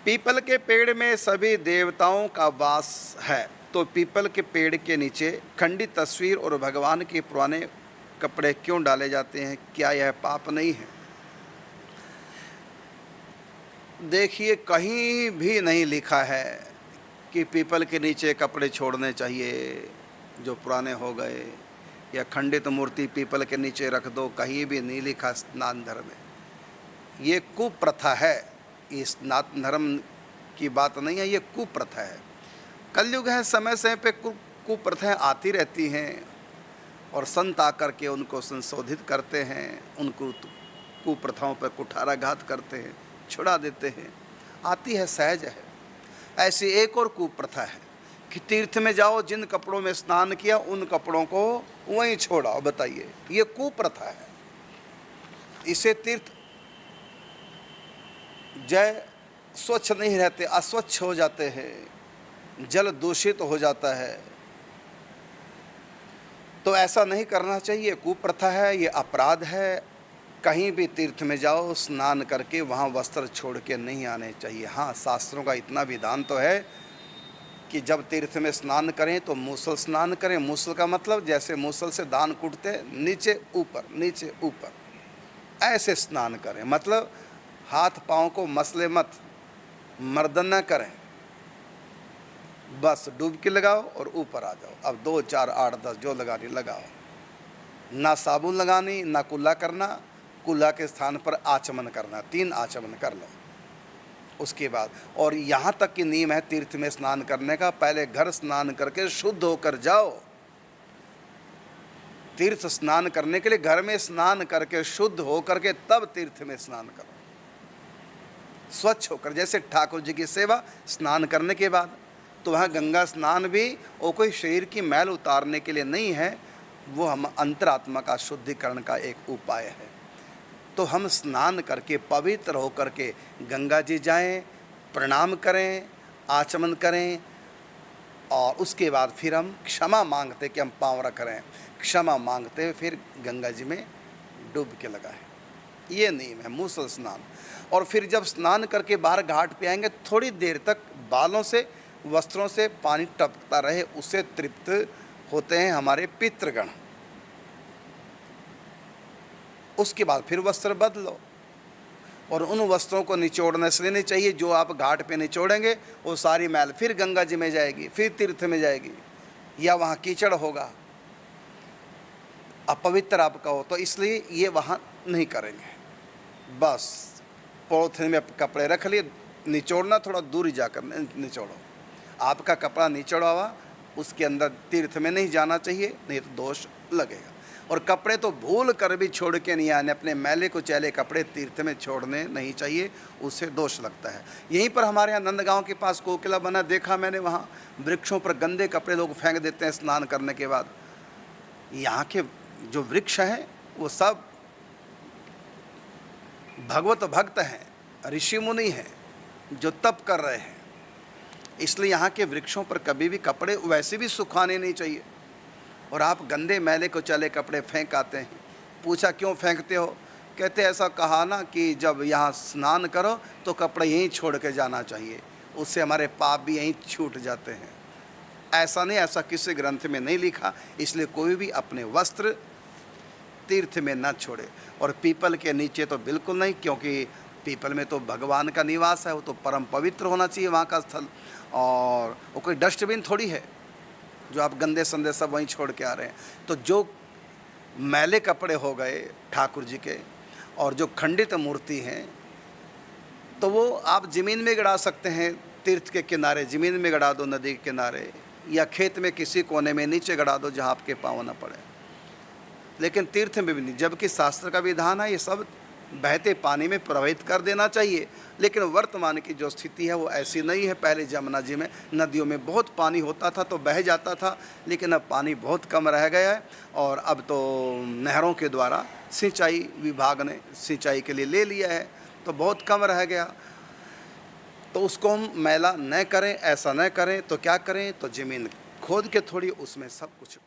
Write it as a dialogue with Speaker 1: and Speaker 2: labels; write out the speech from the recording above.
Speaker 1: People के पेड़ में सभी देवताओं का वास है, तो पीपल के पेड़ के नीचे खंडित तस्वीर और भगवान के पुराने कपड़े क्यों डाले जाते हैं? क्या यह पाप नहीं है? देखिए, कहीं भी नहीं लिखा है कि पीपल के नीचे कपड़े छोड़ने चाहिए जो पुराने हो गए, या खंडित मूर्ति पीपल के नीचे रख दो। कहीं भी नहीं लिखा स्नान धर्म में। ये कुप्रथा है। ये स्नान धर्म की बात नहीं है, ये कुप्रथा है। कलयुग है, समय समय पे कुप्रथाएं आती रहती हैं और संत आकर के उनको संशोधित करते हैं, उनको कुप्रथाओं पर कुठाराघात करते हैं, छुड़ा देते हैं। आती है, सहज है। ऐसी एक और कुप्रथा है कि तीर्थ में जाओ, जिन कपड़ों में स्नान किया उन कपड़ों को वहीं छोड़ाओ। बताइए, ये कुप्रथा है। इसे तीर्थ जय स्वच्छ नहीं रहते, अस्वच्छ हो जाते हैं, जल दूषित हो जाता है। तो ऐसा नहीं करना चाहिए, कुप्रथा है, ये अपराध है। कहीं भी तीर्थ में जाओ, स्नान करके वहाँ वस्त्र छोड़ के नहीं आने चाहिए। हाँ, शास्त्रों का इतना विधान तो है कि जब तीर्थ में स्नान करें तो मूसल स्नान करें। मूसल का मतलब जैसे मूसल से दान कूटते, नीचे ऊपर नीचे ऊपर, ऐसे स्नान करें। मतलब हाथ पाँव को मसले मत, मर्दन न करें, बस डुबकी लगाओ और ऊपर आ जाओ। अब 2 4 8 10 जो लगानी लगाओ। ना साबुन लगानी, ना कुल्ला करना। कुल्ला के स्थान पर आचमन करना, 3 आचमन कर लो उसके बाद। और यहाँ तक कि नियम है तीर्थ में स्नान करने का, पहले घर स्नान करके शुद्ध होकर जाओ। तीर्थ स्नान करने के लिए घर में स्नान करके शुद्ध होकर के तब तीर्थ में स्नान करो, स्वच्छ होकर। जैसे ठाकुर जी की सेवा स्नान करने के बाद, तो वहाँ गंगा स्नान भी वो कोई शरीर की मैल उतारने के लिए नहीं है, वो हम अंतरात्मा का शुद्धिकरण का एक उपाय है। तो हम स्नान करके पवित्र होकर के गंगा जी जाएं, प्रणाम करें, आचमन करें, और उसके बाद फिर हम क्षमा मांगते कि हम पाँव रख रहे हैं, क्षमा मांगते फिर गंगा जी में डुबकी लगाएं। ये नियम है मूसल स्नान। और फिर जब स्नान करके बाहर घाट पे आएंगे, थोड़ी देर तक बालों से, वस्त्रों से पानी टपकता रहे, उससे तृप्त होते हैं हमारे पितृगण। उसके बाद फिर वस्त्र बदलो, और उन वस्त्रों को निचोड़ने से नहीं चाहिए। जो आप घाट पे निचोड़ेंगे वो सारी मैल फिर गंगा जी में जाएगी, फिर तीर्थ में जाएगी, या वहाँ कीचड़ होगा, अपवित्र आपका हो। तो इसलिए ये वहाँ नहीं करेंगे। बस पॉलिथीन में कपड़े रख लिए, निचोड़ना थोड़ा दूर ही जाकर निचोड़ो। आपका कपड़ा निचोड़ा हुआ उसके अंदर तीर्थ में नहीं जाना चाहिए, नहीं तो दोष लगेगा। और कपड़े तो भूल कर भी छोड़ के नहीं आने, अपने मैले कुचैले कपड़े तीर्थ में छोड़ने नहीं चाहिए, उससे दोष लगता है। यहीं पर हमारे यहाँ नंदगांव के पास कोकिला बना, देखा मैंने, वहाँ वृक्षों पर गंदे कपड़े लोग फेंक देते हैं स्नान करने के बाद। यहाँ के जो वृक्ष हैं वो सब भगवत भक्त हैं, ऋषि मुनि हैं जो तप कर रहे हैं। इसलिए यहाँ के वृक्षों पर कभी भी कपड़े वैसे भी सुखाने नहीं चाहिए। और आप गंदे मैले को चले कपड़े फेंक आते हैं। पूछा क्यों फेंकते हो? कहते ऐसा कहा ना कि जब यहाँ स्नान करो तो कपड़े यहीं छोड़ के जाना चाहिए, उससे हमारे पाप भी यहीं छूट जाते हैं। ऐसा नहीं, ऐसा किसी ग्रंथ में नहीं लिखा। इसलिए कोई भी अपने वस्त्र तीर्थ में न छोड़े। और पीपल के नीचे तो बिल्कुल नहीं, क्योंकि पीपल में तो भगवान का निवास है, वो तो परम पवित्र होना चाहिए वहाँ का स्थल। और वो कोई डस्टबिन थोड़ी है जो आप गंदे संदे सब वहीं छोड़ के आ रहे हैं। तो जो मैले कपड़े हो गए ठाकुर जी के, और जो खंडित मूर्ति हैं, तो वो आप ज़मीन में गड़ा सकते हैं। तीर्थ के किनारे ज़मीन में गड़ा दो, नदी के किनारे, या खेत में किसी कोने में नीचे गड़ा दो जहाँ आपके पाँव न पड़े। लेकिन तीर्थ में भी नहीं, जबकि शास्त्र का विधान है ये सब बहते पानी में प्रवाहित कर देना चाहिए। लेकिन वर्तमान की जो स्थिति है वो ऐसी नहीं है। पहले जमुना जी में, नदियों में बहुत पानी होता था तो बह जाता था, लेकिन अब पानी बहुत कम रह गया है। और अब तो नहरों के द्वारा सिंचाई विभाग ने सिंचाई के लिए ले लिया है, तो बहुत कम रह गया। तो उसको हम मैला न करें, ऐसा न करें। तो क्या करें? तो ज़मीन खोद के थोड़ी उसमें सब कुछ